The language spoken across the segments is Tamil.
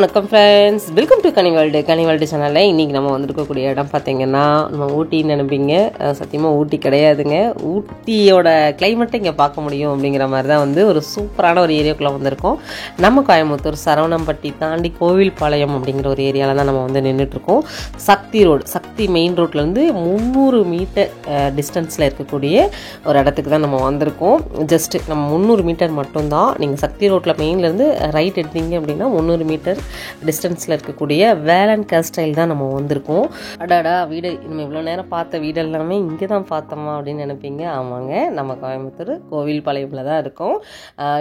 வணக்கம் friends, welcome to Ghani world சேனலில் இன்றைக்கி நம்ம வந்துருக்கக்கூடிய இடம் பார்த்திங்கன்னா நம்ம ஊட்டின்னு நினைப்பீங்க. சத்தியமாக ஊட்டி கிடையாதுங்க. ஊட்டியோட கிளைமேட்டை இங்கே பார்க்க முடியும் அப்படிங்கிற மாதிரி தான் வந்து ஒரு சூப்பரான ஒரு ஏரியாவுக்குள்ளே வந்திருக்கோம். நம்ம கோயம்புத்தூர் சரவணம்பட்டி தாண்டி கோவில்பாளையம் அப்படிங்கிற ஒரு ஏரியாவில் தான் நம்ம வந்து நின்றுட்டுருக்கோம். சக்தி மெயின் ரோட்லேருந்து 300 மீட்டர் டிஸ்டன்ஸில் இருக்கக்கூடிய ஒரு இடத்துக்கு தான் நம்ம வந்திருக்கோம். ஜஸ்ட்டு நம்ம 300 மீட்டர் மட்டும்தான். நீங்கள் சக்தி ரோட்டில் மெயின்லேருந்து ரைட் எடுத்தீங்க அப்படின்னா 300 மீட்டர் டிஸ்டன்ஸில் இருக்கக்கூடிய வேலன் கேஸ்டைல் தான் நம்ம வந்திருக்கோம். அடாடா, வீடு நம்ம இவ்வளோ நேரம் பார்த்த வீடு எல்லாமே இங்கே தான் பார்த்தோமா அப்படின்னு நினைப்பீங்க. ஆமாங்க, நம்ம கோயம்புத்தூர் கோவில்பாளையமில் தான் இருக்கோம்.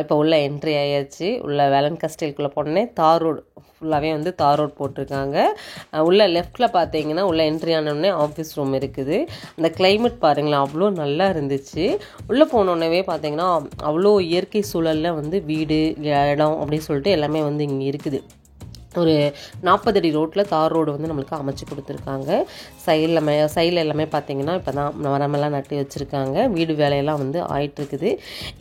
இப்போ உள்ள என்ட்ரி ஆயாச்சு. உள்ள வேலன் கேஸ்டைலுக்குள்ளே போனோடனே தார் ரோடு ஃபுல்லாகவே வந்து தார் ரோட் போட்டிருக்காங்க. உள்ள லெஃப்டில் பார்த்தீங்கன்னா உள்ள என்ட்ரி ஆனோடனே ஆஃபீஸ் ரூம் இருக்குது. அந்த கிளைமேட் பாருங்களேன், அவ்வளோ நல்லா இருந்துச்சு. உள்ளே போனோடனே பார்த்தீங்கன்னா அவ்வளோ இயற்கை சூழலில் வந்து வீடு இடம் அப்படின்னு சொல்லிட்டு எல்லாமே வந்து இங்கே இருக்குது. ஒரு 40 அடி ரோட்டில் தார் ரோடு வந்து நம்மளுக்கு அமைச்சு கொடுத்துருக்காங்க. சைடில் எல்லாமே பார்த்தீங்கன்னா இப்போ தான் மரமெல்லாம் நட்டு வச்சுருக்காங்க. வீடு வேலையெல்லாம் வந்து ஆயிட்டுருக்குது.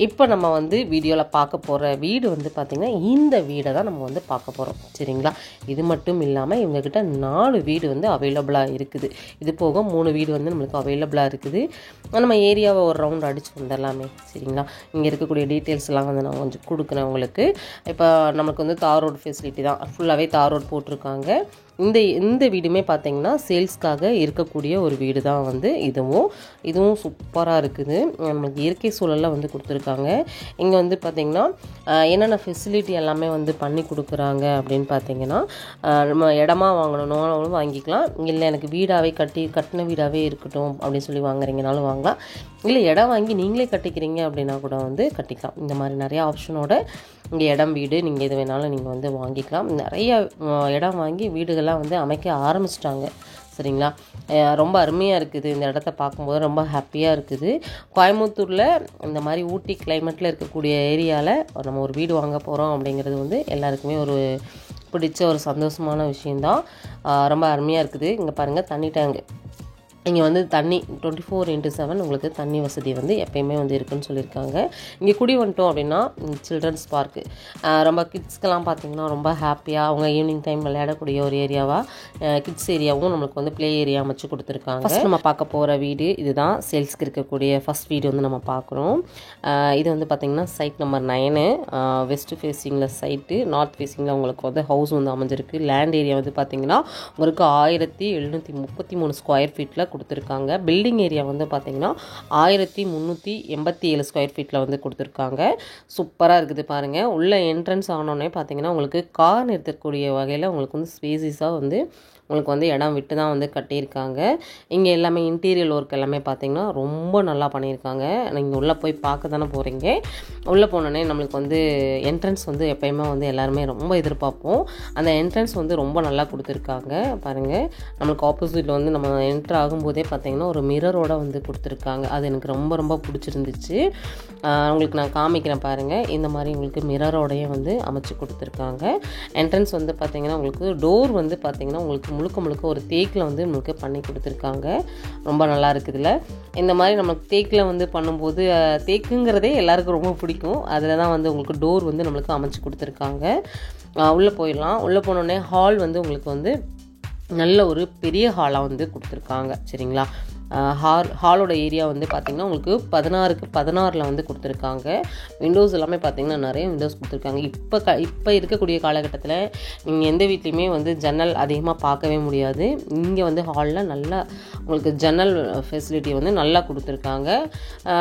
இப்போ நம்ம வந்து வீடியோவில் பார்க்க போகிற வீடு வந்து பார்த்திங்கன்னா இந்த வீடை தான் நம்ம வந்து பார்க்க போகிறோம். சரிங்களா? இது மட்டும் இல்லாமல் இவங்கக்கிட்ட 4 வீடு வந்து அவைலபிளாக இருக்குது. இது போக 3 வீடு வந்து நம்மளுக்கு அவைலபிளாக இருக்குது. நம்ம ஏரியாவை ஒரு ரவுண்ட் அடித்து வந்துடலாமே. சரிங்களா? இங்கே இருக்கக்கூடிய டீட்டெயில்ஸ் எல்லாம் வந்து நான் கொஞ்சம் கொடுக்குறேன் உங்களுக்கு. இப்போ நமக்கு வந்து தார் ரோடு ஃபெசிலிட்டி தான், ஃபுல்லாகவே தார் ரோட் போட்டிருக்காங்க. இந்த வீடுமே பார்த்தீங்கன்னா சேல்ஸ்க்காக இருக்கக்கூடிய ஒரு வீடு தான் வந்து இதுவும் சூப்பராக இருக்குது. நமக்கு இயற்கை சூழலில் வந்து கொடுத்துருக்காங்க. இங்கே வந்து பார்த்திங்கன்னா என்னென்ன ஃபெசிலிட்டி எல்லாமே வந்து பண்ணி கொடுக்குறாங்க அப்படின்னு பார்த்தீங்கன்னா, நம்ம இடமா வாங்கணும்னாலும் வாங்கிக்கலாம். இல்லை எனக்கு வீடாகவே கட்டின வீடாகவே இருக்கட்டும் அப்படின்னு சொல்லி வாங்குறீங்கனாலும் வாங்கலாம். இல்லை இடம் வாங்கி நீங்களே கட்டிக்கிறீங்க அப்படின்னா கூட வந்து கட்டிக்கலாம். இந்த மாதிரி நிறையா ஆப்ஷனோட இங்கே இடம் வீடு நீங்கள் எது வேணாலும் நீங்கள் வந்து வாங்கிக்கலாம். நிறைய இடம் வாங்கி வீடுகள்லாம் வந்து அமைக்க ஆரம்பிச்சிட்டாங்க. சரிங்களா? ரொம்ப அருமையாக இருக்குது. இந்த இடத்த பார்க்கும்போது ரொம்ப ஹாப்பியாக இருக்குது. கோயம்புத்தூரில் இந்த மாதிரி ஊட்டி கிளைமேட்டில் இருக்கக்கூடிய ஏரியாவில் நம்ம ஒரு வீடு வாங்க போகிறோம் அப்படிங்கிறது வந்து எல்லாருக்குமே ஒரு பிடிச்ச ஒரு சந்தோஷமான விஷயந்தான். ரொம்ப அருமையாக இருக்குது. இங்கே பாருங்கள், தண்ணி டேங்கு. இங்கே வந்து தண்ணி 24/7 உங்களுக்கு தண்ணி வசதி வந்து எப்பயுமே வந்து இருக்குன்னு சொல்லியிருக்காங்க. இங்கே குடி வந்துட்டோம் அப்படின்னா சில்ட்ரன்ஸ் பார்க்கு, ரொம்ப கிட்ஸ்க்கெல்லாம் பார்த்திங்கன்னா ரொம்ப ஹாப்பியாக அவங்க ஈவினிங் டைம் விளையாடக்கூடிய ஒரு ஏரியாவாக கிட்ஸ் ஏரியாவும் நம்மளுக்கு வந்து ப்ளே ஏரியா அமைச்சு கொடுத்துருக்காங்க. ஃபஸ்ட் நம்ம பார்க்க போகிற வீடு இதுதான். சேல்ஸ்க்கு இருக்கக்கூடிய ஃபஸ்ட் வீடு வந்து நம்ம பார்க்குறோம். இது வந்து பார்த்திங்கன்னா சைட் நம்பர் 9, வெஸ்ட் ஃபேஸிங்கில் சைட்டு, நார்த் ஃபேஸிங்கில் உங்களுக்கு வந்து ஹவுஸ் வந்து அமைஞ்சிருக்கு. லேண்ட் ஏரியா வந்து பார்த்திங்கன்னா உங்களுக்கு 1733 ஸ்கொயர் ஃபீட்டில் கொடுத்துருக்காங்க. பில்டிங் ஏரியா வந்து பார்த்திங்கன்னா 1387 ஸ்கொயர் ஃபீட்டில் வந்து கொடுத்துருக்காங்க. சூப்பராக இருக்குது பாருங்கள். உள்ள என்ட்ரன்ஸ் ஆனோடனே பார்த்திங்கன்னா உங்களுக்கு கார் நிறுத்தக்கூடிய வகையில் உங்களுக்கு வந்து ஸ்பேசிஸாக வந்து உங்களுக்கு வந்து இடம் விட்டு தான் வந்து கட்டியிருக்காங்க. இங்கே எல்லாமே இன்டீரியர் ஒர்க் எல்லாமே பார்த்திங்கன்னா ரொம்ப நல்லா பண்ணியிருக்காங்க. நீங்கள் உள்ளே போய் பார்க்க தானே போகிறீங்க. உள்ளே போனோடனே நம்மளுக்கு வந்து என்ட்ரன்ஸ் வந்து எப்போயுமே வந்து எல்லாருமே ரொம்ப எதிர்பார்ப்போம். அந்த என்ட்ரன்ஸ் வந்து ரொம்ப நல்லா கொடுத்துருக்காங்க. பாருங்கள், நம்மளுக்கு ஆப்போசிட்டில் வந்து நம்ம என்ட்ரு ஆகும்போதே பார்த்திங்கன்னா ஒரு மிரரோட வந்து கொடுத்துருக்காங்க. அது எனக்கு ரொம்ப ரொம்ப பிடிச்சிருந்துச்சு. உங்களுக்கு நான் காமிக்கிறேன் பாருங்கள். இந்த மாதிரி உங்களுக்கு மிரரோடையே வந்து அமைச்சு கொடுத்துருக்காங்க. என்ட்ரன்ஸ் வந்து பார்த்திங்கன்னா உங்களுக்கு டோர் வந்து பார்த்திங்கன்னா உங்களுக்கு முழுக்க ஒரு தேக்கில் வந்து நம்மளுக்கு பண்ணி கொடுத்துருக்காங்க. ரொம்ப நல்லா இருக்குதுல்ல. இந்த மாதிரி நமக்கு தேக்கில் வந்து பண்ணும்போது தேக்குங்கிறதே எல்லாருக்கும் ரொம்ப பிடிக்கும். அதில் தான் வந்து உங்களுக்கு டோர் வந்து நம்மளுக்கு அமைச்சு கொடுத்துருக்காங்க. உள்ளே போயிடலாம். உள்ளே போனோடனே ஹால் வந்து உங்களுக்கு வந்து நல்ல ஒரு பெரிய ஹாலாக வந்து கொடுத்துருக்காங்க. சரிங்களா? ஹாலோட ஏரியா வந்து பார்த்திங்கன்னா உங்களுக்கு 16x16 வந்து கொடுத்துருக்காங்க. விண்டோஸ் எல்லாமே பார்த்திங்கன்னா நிறைய விண்டோஸ் கொடுத்துருக்காங்க. இப்போ இருக்கக்கூடிய காலகட்டத்தில் நீங்கள் எந்த வீட்லேயுமே வந்து ஜன்னல் அதிகமாக பார்க்கவே முடியாது. இங்கே வந்து ஹாலில் நல்லா உங்களுக்கு ஜன்னல் ஃபெசிலிட்டி வந்து நல்லா கொடுத்துருக்காங்க.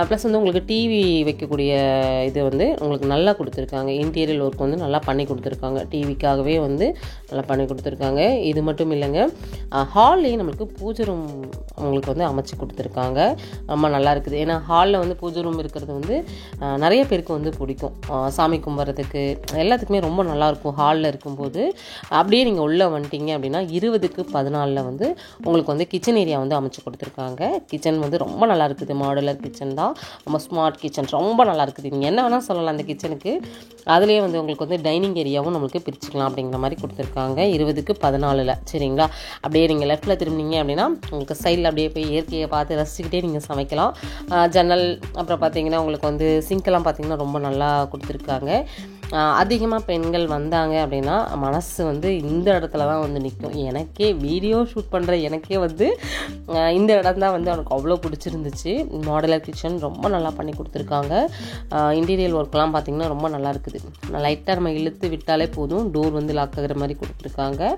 ப்ளஸ் வந்து உங்களுக்கு டிவி வைக்கக்கூடிய இது வந்து உங்களுக்கு நல்லா கொடுத்துருக்காங்க. இன்டீரியர் ஒர்க் வந்து நல்லா பண்ணி கொடுத்துருக்காங்க. டிவிக்காகவே வந்து நல்லா பண்ணி கொடுத்துருக்காங்க. இது மட்டும் இல்லைங்க, ஹால்லேயே நம்மளுக்கு பூஜை ரூம் உங்களுக்கு வந்து அமைச்சு கொடுத்துருக்காங்க. ரொம்ப நல்லா இருக்குது. ஏன்னா ஹாலில் வந்து பூஜை ரூம் இருக்கிறது வந்து நிறைய பேருக்கு வந்து பிடிக்கும். சாமி கும்பிட்றதுக்கு எல்லாத்துக்குமே ரொம்ப நல்லாயிருக்கும். ஹாலில் இருக்கும்போது அப்படியே நீங்கள் உள்ளே வந்துட்டீங்க அப்படின்னா 20x14 வந்து உங்களுக்கு வந்து கிச்சன் ஏரியா வந்து அமைச்சு கொடுத்துருக்காங்க. கிச்சன் வந்து ரொம்ப நல்லா இருக்குது. மாடுலர் கிச்சன் தான், ரொம்ப ஸ்மார்ட் கிச்சன், ரொம்ப நல்லா இருக்குது. நீங்கள் என்ன வேணால் சொல்லலாம் அந்த கிச்சனுக்கு. அதுலேயே வந்து உங்களுக்கு வந்து டைனிங் ஏரியாவும் நம்மளுக்கு பிரிச்சுக்கலாம் அப்படிங்கிற மாதிரி கொடுத்துருக்காங்க 20x14. சரிங்களா? அப்படியே நீங்கள் லெஃப்ட்டில் திரும்பினீங்க அப்படின்னா உங்களுக்கு சைடில் அப்படியே போய் இயற்கையை பார்த்து ரசிச்சுக்கிட்டே நீங்கள் சமைக்கலாம். ஜன்னல் அப்புறம் பார்த்தீங்கன்னா உங்களுக்கு வந்து சிங்க்கெல்லாம் பார்த்தீங்கன்னா ரொம்ப நல்லா கொடுத்துருக்காங்க. அதிகமாக பெண்கள் வந்தாங்க அப்படின்னா மனசு வந்து இந்த இடத்துல தான் வந்து நிற்கும். எனக்கே வீடியோ ஷூட் பண்ணுற எனக்கே வந்து இந்த இடம் தான் வந்து அவனுக்கு அவ்வளோ பிடிச்சிருந்துச்சு. மாடலர் கிச்சன் ரொம்ப நல்லா பண்ணி கொடுத்துருக்காங்க. இன்டீரியர் ஒர்க்லாம் பார்த்திங்கன்னா ரொம்ப நல்லா இருக்குது. லைட்டாக நம்ம இழுத்து விட்டாலே போதும், டோர் வந்து லாக் ஆகிற மாதிரி கொடுத்துருக்காங்க.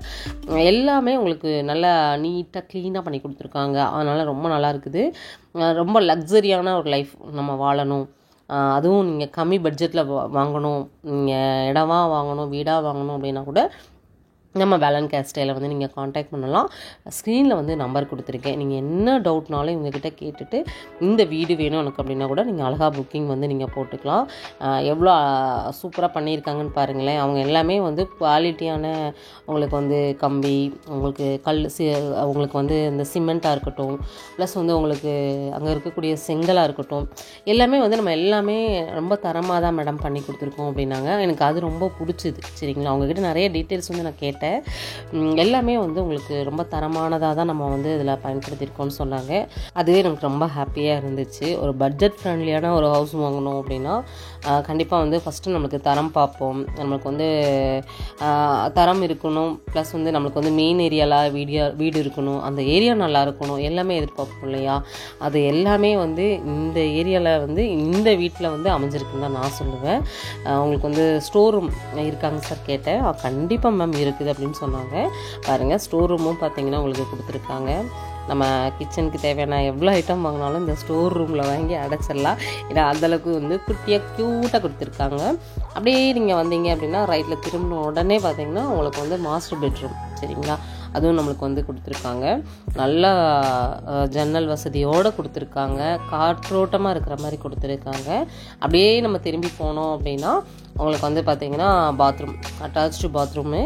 எல்லாமே உங்களுக்கு நல்லா நீட்டாக க்ளீனாக பண்ணி கொடுத்துருக்காங்க. அதனால் ரொம்ப நல்லா இருக்குது. ரொம்ப லக்ஸரியான ஒரு லைஃப் நம்ம வாழணும், அதுவும் நீங்கள் கம்மி பட்ஜெட்டில் வாங்கணும், நீங்கள் இடமா வாங்கணும், வீடாக வாங்கணும் அப்படின்னா கூட நம்ம வேலன் கேஸ்டையில் வந்து நீங்கள் காண்டாக்ட் பண்ணலாம். ஸ்க்ரீனில் வந்து நம்பர் கொடுத்துருக்கேன். நீங்கள் என்ன டவுட்னாலும் இவங்ககிட்ட கேட்டுட்டு இந்த வீடு வேணும் எனக்கு அப்படின்னா கூட நீங்கள் அழகாக புக்கிங் வந்து நீங்கள் போட்டுக்கலாம். எவ்வளோ சூப்பராக பண்ணியிருக்காங்கன்னு பாருங்களேன். அவங்க எல்லாமே வந்து குவாலிட்டியான உங்களுக்கு வந்து கம்பி, உங்களுக்கு உங்களுக்கு வந்து இந்த சிமெண்ட்டாக இருக்கட்டும், ப்ளஸ் வந்து உங்களுக்கு அங்கே இருக்கக்கூடிய செங்கலாக இருக்கட்டும், எல்லாமே வந்து நம்ம எல்லாமே ரொம்ப தரமாக தான் மேடம் பண்ணி கொடுத்துருக்கோம் அப்படின்னாங்க. எனக்கு அது ரொம்ப பிடிச்சிது. சரிங்களா, அவங்கக்கிட்ட நிறைய டீட்டெயில்ஸ் வந்து நான் கேட்டேன். எல்லாமே வந்து உங்களுக்கு ரொம்ப தரமானதாக தான் நம்ம வந்து இதில் பயன்படுத்தியிருக்கோம்னு சொன்னாங்க. அதுவே எனக்கு ரொம்ப ஹாப்பியாக இருந்துச்சு. ஒரு பட்ஜெட் ஃப்ரெண்ட்லியான ஒரு ஹவுஸ் வாங்கணும் அப்படின்னா கண்டிப்பாக வந்து ஃபஸ்ட்டு நம்மளுக்கு தரம் பார்ப்போம். நம்மளுக்கு வந்து தரம் இருக்கணும், ப்ளஸ் வந்து நம்மளுக்கு வந்து மெயின் ஏரியாவில் வீடு இருக்கணும், அந்த ஏரியா நல்லா இருக்கணும், எல்லாமே எதிர்பார்ப்போம் இல்லையா. அது எல்லாமே வந்து இந்த ஏரியாவில் வந்து இந்த வீட்டில் வந்து அமைஞ்சிருக்குன்னு தான் நான் சொல்லுவேன். உங்களுக்கு வந்து ஸ்டோர் ரூம் இருக்காங்க சார் கேட்டேன். கண்டிப்பாக மேம் இருக்குது அப்படின்னு சொன்னாங்க. பாருங்கள், ஸ்டோர் ரூமும் பார்த்தீங்கன்னா உங்களுக்கு கொடுத்துருக்காங்க. நம்ம கிச்சனுக்கு தேவையான எவ்வளோ ஐட்டம் வாங்கினாலும் இந்த ஸ்டோர் ரூமில் வாங்கி அடைச்சிடலாம். ஏன்னா அந்தளவுக்கு வந்து குட்டியாக க்யூட்டாக கொடுத்துருக்காங்க. அப்படியே நீங்கள் வந்தீங்க அப்படின்னா ரைட்டில் திரும்பின உடனே பார்த்தீங்கன்னா உங்களுக்கு வந்து மாஸ்டர் பெட்ரூம். சரிங்களா, அதுவும் நம்மளுக்கு வந்து கொடுத்துருக்காங்க. நல்லா ஜன்னல் வசதியோடு கொடுத்துருக்காங்க. காற்றோட்டமாக இருக்கிற மாதிரி கொடுத்துருக்காங்க. அப்படியே நம்ம திரும்பி போனோம் அப்படின்னா உங்களுக்கு வந்து பார்த்திங்கன்னா பாத்ரூம், அட்டாச்சு பாத்ரூமு,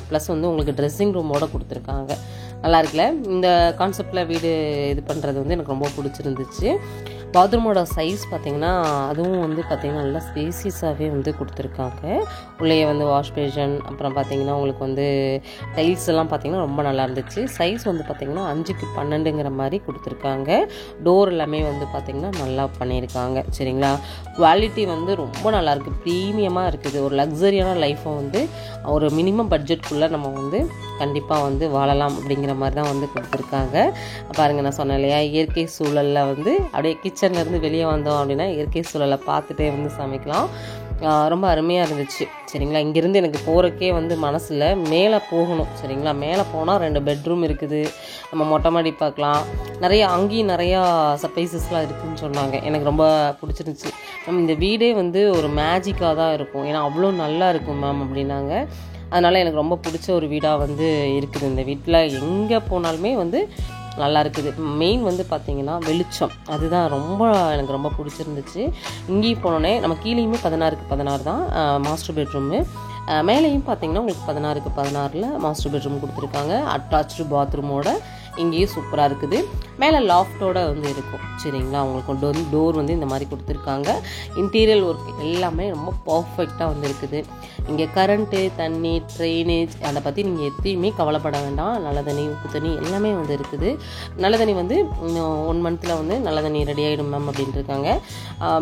ப்ளஸ் வந்து உங்களுக்கு ட்ரெஸ்ஸிங் ரூமோடு கொடுத்துருக்காங்க. நல்லா இருக்குல்ல. இந்த கான்செப்டில் வீடு இது பண்ணுறது வந்து எனக்கு ரொம்ப பிடிச்சிருந்துச்சு. பாத்ரூமோட சைஸ் பார்த்திங்கன்னா அதுவும் வந்து பார்த்திங்கன்னா நல்லா ஸ்பேசியஸாகவே வந்து கொடுத்துருக்காங்க. உள்ளே வந்து வாஷ் பேஷன், அப்புறம் பார்த்திங்கன்னா உங்களுக்கு வந்து டைல்ஸ் எல்லாம் பார்த்திங்கன்னா ரொம்ப நல்லா இருந்துச்சு. சைஸ் வந்து பார்த்திங்கன்னா 5க்கு 12ங்கிற மாதிரி கொடுத்துருக்காங்க. டோர் எல்லாமே வந்து பார்த்திங்கன்னா நல்லா பண்ணியிருக்காங்க. சரிங்களா, குவாலிட்டி வந்து ரொம்ப நல்லாயிருக்கு, ப்ரீமியமாக இருக்குது. ஒரு லக்ஸரியான லைஃப்பை வந்து ஒரு மினிமம் பட்ஜெட்குள்ளே நம்ம வந்து கண்டிப்பாக வந்து வாழலாம் அப்படிங்கிற மாதிரி தான் வந்து கொடுத்துருக்காங்க. பாருங்கள், நான் சொன்னேன் இல்லையா, இயற்கை சூழலில் வந்து அப்படியே கிச்சன்லேருந்து வெளியே வந்தோம் அப்படின்னா இயற்கை சூழலை பார்த்துட்டே வந்து சமைக்கலாம். ரொம்ப அருமையாக இருந்துச்சு. சரிங்களா, இங்கேருந்து எனக்கு போகிறக்கே வந்து மனசில் மேலே போகணும். சரிங்களா, மேலே போனால் 2 பெட்ரூம் இருக்குது, நம்ம மொட்டை மாடி பார்க்கலாம், அங்கேயும் நிறையா சர்ப்ரைசஸ்லாம் இருக்குதுன்னு சொன்னாங்க. எனக்கு ரொம்ப பிடிச்சிருந்துச்சு. இந்த வீடே வந்து ஒரு மேஜிக்காக தான் இருக்கும், ஏன்னா அவ்வளோ நல்லா இருக்கும் மேம் அப்படின்னாங்க. அதனால் எனக்கு ரொம்ப பிடிச்ச ஒரு வீடாக வந்து இருக்குது. இந்த வீட்டில் எங்கே போனாலுமே வந்து நல்லா இருக்குது. மெயின் வந்து பார்த்திங்கன்னா வெளிச்சம், அதுதான் எனக்கு ரொம்ப பிடிச்சிருந்துச்சு. இங்கேயும் போனோடனே நம்ம கீழேயுமே 16க்கு 16 தான் மாஸ்டர் பெட்ரூமு. மேலேயும் பார்த்திங்கன்னா உங்களுக்கு 16க்கு 16 மாஸ்டர் பெட்ரூம் கொடுத்துருக்காங்க. அட்டாச்சு பாத்ரூமோட இங்கேயும் சூப்பராக இருக்குது. மேலே லாஃப்டோட வந்து இருக்கும். சரிங்களா, உங்களுக்கு டோர் வந்து இந்த மாதிரி கொடுத்துருக்காங்க. இன்டீரியர் ஒர்க் எல்லாமே ரொம்ப பர்ஃபெக்டாக வந்து இருக்குது. இங்கே கரண்ட்டு, தண்ணி, ட்ரைனேஜ் அதை பற்றி நீங்கள் எதையுமே கவலைப்பட வேண்டாம். நல்ல தண்ணி, உப்பு தண்ணி எல்லாமே வந்து இருக்குது. நல்ல தண்ணி வந்து 1 மந்த்தில் வந்து நல்ல தண்ணி ரெடி ஆகிடும் மேம் அப்படின்ட்டு இருக்காங்க.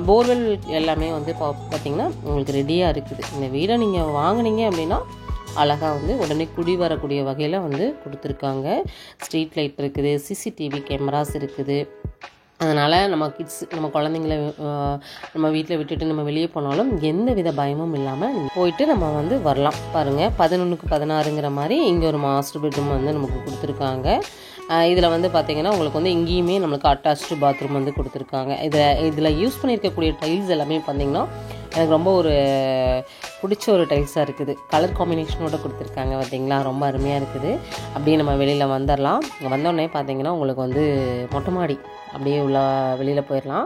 போர்வெல் எல்லாமே வந்து பார்த்திங்கன்னா உங்களுக்கு ரெடியாக இருக்குது. இந்த வீடை நீங்கள் வாங்கினீங்க அப்படின்னா அழகாக வந்து உடனே குடி வரக்கூடிய வகையில் வந்து கொடுத்துருக்காங்க. ஸ்ட்ரீட் லைட் இருக்குது, சிசிடிவி கேமராஸ் இருக்குது. அதனால் நம்ம குழந்தைங்கள நம்ம வீட்டில் விட்டுட்டு நம்ம வெளியே போனாலும் எந்த வித பயமும் இல்லாமல் போயிட்டு நம்ம வந்து வரலாம். பாருங்கள், 11க்கு 16ங்கிற மாதிரி இங்கே ஒரு மாஸ்டர் பெட்ரூம் வந்து நமக்கு கொடுத்துருக்காங்க. இதில் வந்து பார்த்திங்கன்னா உங்களுக்கு வந்து இங்கேயுமே நம்மளுக்கு அட்டாச்சு பாத்ரூம் வந்து கொடுத்துருக்காங்க. இதில் யூஸ் பண்ணியிருக்கக்கூடிய டைல்ஸ் எல்லாமே பார்த்திங்கன்னா எனக்கு ரொம்ப ஒரு பிடிச்ச ஒரு டைல்ஸாக இருக்குது. கலர் காம்பினேஷனோட கொடுத்துருக்காங்க பார்த்திங்களா, ரொம்ப அருமையாக இருக்குது. அப்படியே நம்ம வெளியில் வந்துடலாம். இங்கே வந்தோடனே பார்த்திங்கன்னா உங்களுக்கு வந்து மொட்டை மாடி அப்படியே வெளியில் போயிடலாம்.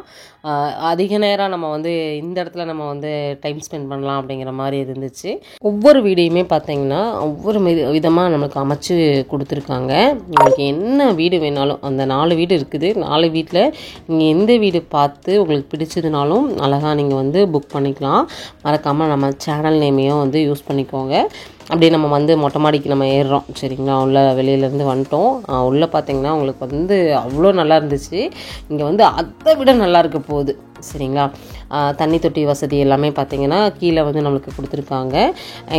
அதிக நேரம் நம்ம வந்து இந்த இடத்துல நம்ம வந்து டைம் ஸ்பெண்ட் பண்ணலாம் அப்படிங்கிற மாதிரி இருந்துச்சு. ஒவ்வொரு வீடையுமே பார்த்திங்கன்னா ஒவ்வொரு விதமாக நம்மளுக்கு அமைச்சு கொடுத்துருக்காங்க. உங்களுக்கு என்ன வீடு வேணாலும், அந்த 4 வீடு இருக்குது. 4 வீட்டில் நீங்கள் எந்த வீடு பார்த்து உங்களுக்கு பிடிச்சதுனாலும் அழகாக நீங்கள் வந்து புக் பண்ணிக்கலாம். மறக்காமல் நம்ம சேனல் நேமையும் வந்து யூஸ் பண்ணிக்கோங்க. அப்படியே நம்ம வந்து மொட்டை மாடிக்கு நம்ம ஏறுறோம் சரிங்களா. உள்ள வெளியிலேருந்து வந்துட்டோம். உள்ளே பார்த்திங்கன்னா உங்களுக்கு வந்து அவ்வளோ நல்லா இருந்துச்சு. இங்கே வந்து அதை விட நல்லா இருக்க போகுது சரிங்களா. தண்ணி தொட்டி வசதி எல்லாமே பார்த்திங்கன்னா கீழே வந்து நம்மளுக்கு கொடுத்துருக்காங்க.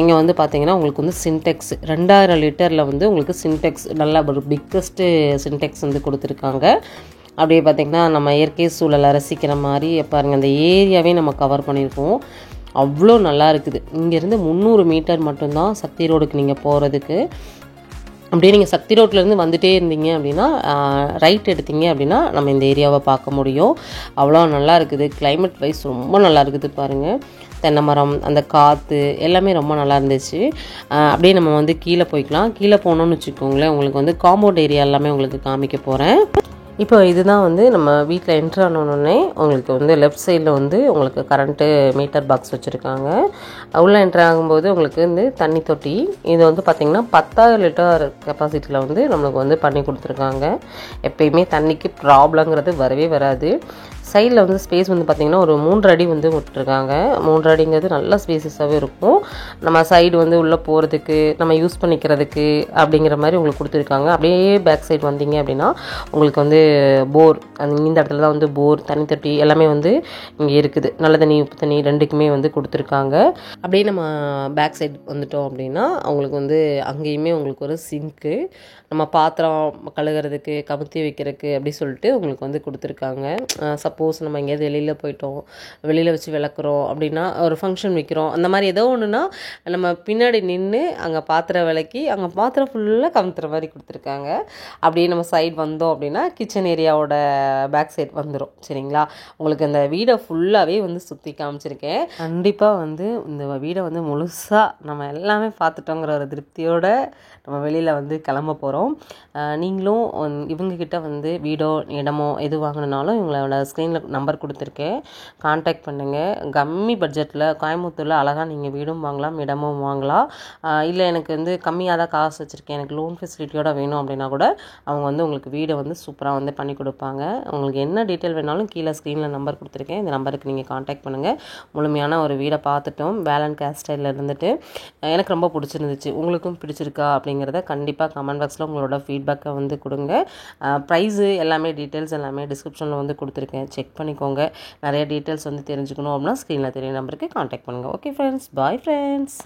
இங்கே வந்து பார்த்திங்கன்னா உங்களுக்கு வந்து சின்டெக்ஸ் 2000 லிட்டரில் வந்து உங்களுக்கு சின்டெக்ஸ் நல்லா ஒரு பிக்கஸ்ட்டு சின்டெக்ஸ் வந்து கொடுத்துருக்காங்க. அப்படியே பார்த்திங்கன்னா நம்ம இயற்கை சூழலை ரசிக்கிற மாதிரி பாருங்கள், அந்த ஏரியாவே நம்ம கவர் பண்ணியிருக்கோம். அவ்வளோ நல்லா இருக்குது. இங்கேருந்து 300 மீட்டர் மட்டும்தான் சக்தி ரோடுக்கு நீங்கள் போகிறதுக்கு. அப்படியே நீங்கள் சக்தி ரோட்லேருந்து வந்துகிட்டே இருந்தீங்க அப்படின்னா ரைட் எடுத்தீங்க அப்படின்னா நம்ம இந்த ஏரியாவை பார்க்க முடியும். அவ்வளோ நல்லா இருக்குது. கிளைமேட் வைஸ் ரொம்ப நல்லா இருக்குது பாருங்கள். தென்னை மரம், அந்த காற்று எல்லாமே ரொம்ப நல்லா இருந்துச்சு. அப்படியே நம்ம வந்து கீழே போய்க்கலாம். கீழே போனோம்னு வச்சுக்கோங்களேன், உங்களுக்கு வந்து காம்பவுண்ட் ஏரியா எல்லாமே உங்களுக்கு காமிக்க போகிறேன். இப்போ இதுதான் வந்து நம்ம வீட்டில் என்ட்ரு ஆனோடனே உங்களுக்கு வந்து லெஃப்ட் சைடில் வந்து உங்களுக்கு கரண்ட்டு மீட்டர் பாக்ஸ் வச்சுருக்காங்க. உள்ளே என்ட்ரு ஆகும்போது உங்களுக்கு வந்து தண்ணி தொட்டி இது வந்து பார்த்திங்கன்னா 10,000 லிட்டர் கெப்பாசிட்டியில் வந்து நம்மளுக்கு வந்து பண்ணி கொடுத்துருக்காங்க. எப்பயுமே தண்ணிக்கு ப்ராப்ளங்கிறது வரவே வராது. சைடில் வந்து ஸ்பேஸ் வந்து பார்த்திங்கன்னா ஒரு 3 அடி வந்து விட்டுருக்காங்க. 3 அடிங்கிறது நல்ல ஸ்பேசஸாகவே இருக்கும். நம்ம சைடு வந்து உள்ளே போகிறதுக்கு நம்ம யூஸ் பண்ணிக்கிறதுக்கு அப்படிங்கிற மாதிரி உங்களுக்கு கொடுத்துருக்காங்க. அப்படியே பேக் சைடு வந்தீங்க அப்படின்னா உங்களுக்கு வந்து போர், இந்த இடத்துல தான் வந்து போர், தண்ணி தொட்டி எல்லாமே வந்து இங்கே இருக்குது. நல்ல தண்ணி உப்பு தண்ணி ரெண்டுக்குமே வந்து கொடுத்துருக்காங்க. அப்படியே நம்ம பேக் சைடு வந்துட்டோம் அப்படின்னா அவங்களுக்கு வந்து அங்கேயுமே உங்களுக்கு ஒரு சிங்க்கு, நம்ம பாத்திரம் கழுகுறதுக்கு கமுத்தி வைக்கிறதுக்கு அப்படி சொல்லிட்டு உங்களுக்கு வந்து கொடுத்துருக்காங்க. சப்போஸ் நம்ம எங்கேயாவது வெளியில் போயிட்டோம், வெளியில் வச்சு விளக்குறோம் அப்படின்னா, ஒரு ஃபங்க்ஷன் வைக்கிறோம், அந்த மாதிரி ஏதோ ஒன்றுனா நம்ம பின்னாடி நின்று அங்கே பாத்திரம் விளக்கி அங்கே பாத்திரம் ஃபுல்லாக கமுத்துற மாதிரி கொடுத்துருக்காங்க. அப்படியே நம்ம சைடு வந்தோம் அப்படின்னா கிச்சன் ஏரியாவோட பேக் சைடு வந்துடும் சரிங்களா. உங்களுக்கு அந்த வீடை ஃபுல்லாகவே வந்து சுற்றி காமிச்சிருக்கேன். கண்டிப்பாக வந்து இந்த வீடை வந்து முழுசாக நம்ம எல்லாமே பார்த்துட்டோங்கிற ஒரு திருப்தியோடு நம்ம வெளியில் வந்து கிளம்ப போகிறோம். நீங்களும் இவங்கக்கிட்ட வந்து வீடோ இடமோ எது வாங்கினாலும் இவங்களோட ஸ்க்ரீனில் நம்பர் கொடுத்துருக்கேன், கான்டாக்ட் பண்ணுங்கள். கம்மி பட்ஜெட்டில் கோயம்புத்தூரில் அழகாக நீங்கள் வீடும் வாங்கலாம், இடமும் வாங்கலாம். இல்லை எனக்கு வந்து கம்மியாக தான் காசு வச்சுருக்கேன், எனக்கு லோன் ஃபெசிலிட்டியோட வேணும் அப்படின்னா கூட அவங்க வந்து உங்களுக்கு வீடை வந்து சூப்பராக வந்து பண்ணி கொடுப்பாங்க. உங்களுக்கு என்ன டீட்டெயில் வேணாலும் கீழே ஸ்க்ரீனில் நம்பர் கொடுத்துருக்கேன், இந்த நம்பருக்கு நீங்கள் கான்டாக்ட் பண்ணுங்கள். முழுமையான ஒரு வீடை பார்த்துட்டோம். வேலன் கேஸ்டைலில் இருந்துட்டு எனக்கு ரொம்ப பிடிச்சிருந்துச்சு. உங்களுக்கும் பிடிச்சிருக்கா அப்படிங்கிறத கண்டிப்பாக கமெண்ட் பாக்ஸில் உங்களோட ஃபீட்பேக்கை வந்து கொடுங்க. ப்ரைஸு எல்லாமே டீட்டெயில்ஸ் எல்லாமே டிஸ்கிரிப்ஷனில் வந்து கொடுத்துருக்கேன், செக் பண்ணிக்கோங்க. நிறைய டீட்டெயில்ஸ் வந்து தெரிஞ்சுக்கணும் அப்படின்னா ஸ்க்ரீனில் தெரிய நம்பருக்கு கான்டாக்ட் பண்ணுங்கள். Okay friends, bye friends.